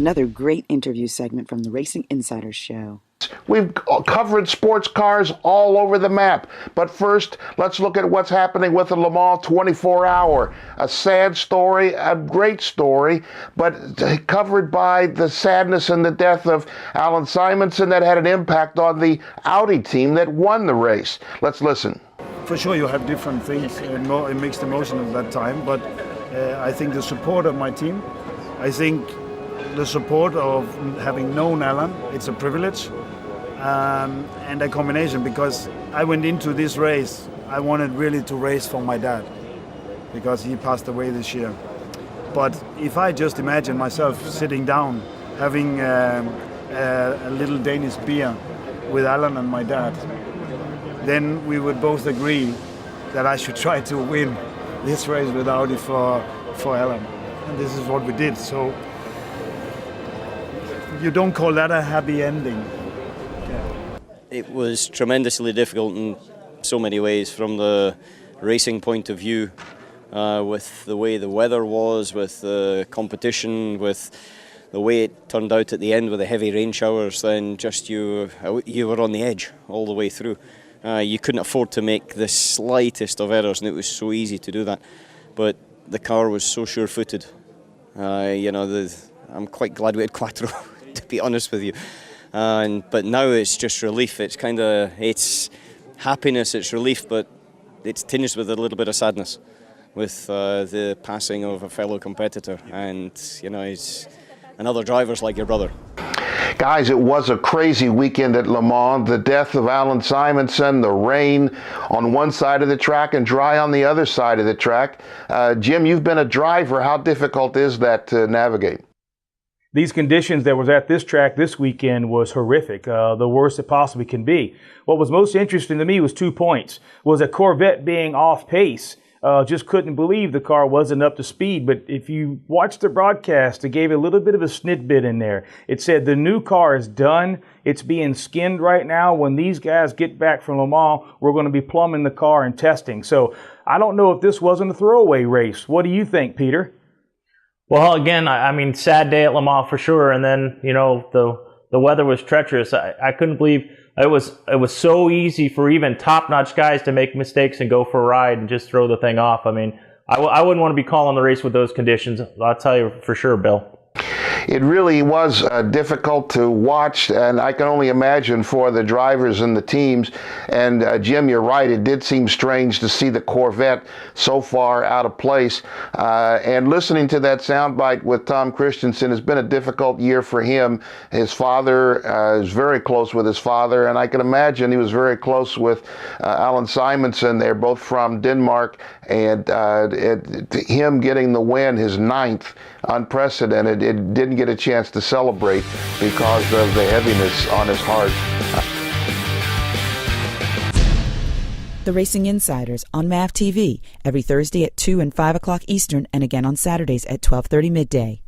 Another great interview segment from the Racing Insiders show. We've covered sports cars all over the map. But first, let's look at what's happening with the Le Mans 24-hour. A sad story, a great story, but covered by the sadness and the death of Alan Simonsen that had an impact on the Audi team that won the race. Let's listen. For sure you have different things and mixed emotion at that time, but I think the support of my team, I think the support of having known Alan, it's a privilege. And a combination, because I went into this race, I wanted really to race for my dad, because he passed away this year. But if I just imagine myself sitting down, having a little Danish beer with Alan and my dad, then we would both agree that I should try to win this race with Audi for Alan. And this is what we did. So you don't call that a happy ending. It was tremendously difficult in so many ways, from the racing point of view, with the way the weather was, with the competition, with the way it turned out at the end with the heavy rain showers. Then just you were on the edge all the way through. You couldn't afford to make the slightest of errors, and it was so easy to do that. But the car was so sure-footed. I'm quite glad we had Quattro, to be honest with you. But now it's just relief. It's happiness, it's relief, but it's tinged with a little bit of sadness with the passing of a fellow competitor. And, he's another driver's like your brother. Guys, it was a crazy weekend at Le Mans. The death of Alan Simonsen, the rain on one side of the track and dry on the other side of the track. Jim, you've been a driver. How difficult is that to navigate? These conditions that was at this track this weekend was horrific, the worst it possibly can be. What was most interesting to me was 2 points. Was a Corvette being off pace. Just couldn't believe the car wasn't up to speed. But if you watched the broadcast, it gave a little bit of a snidbit in there. It said the new car is done. It's being skinned right now. When these guys get back from Le Mans, we're going to be plumbing the car and testing. So I don't know if this wasn't a throwaway race. What do you think, Peter? Well, again, I mean, sad day at Le Mans for sure. And then, the weather was treacherous. I couldn't believe it was so easy for even top-notch guys to make mistakes and go for a ride and just throw the thing off. I mean, I wouldn't want to be calling the race with those conditions. I'll tell you for sure, Bill. It really was difficult to watch, and I can only imagine for the drivers and the teams. And Jim, you're right, it did seem strange to see the Corvette so far out of place. And listening to that soundbite with Tom Kristensen has been a difficult year for him. His father is very close with his father, and I can imagine he was very close with Alan Simonsen. They're both from Denmark, and him getting the win, his 9th, unprecedented. It didn't get a chance to celebrate because of the heaviness on his heart. The Racing Insiders on MAV TV every Thursday at 2 and 5 o'clock Eastern, and again on Saturdays at 12:30 midday.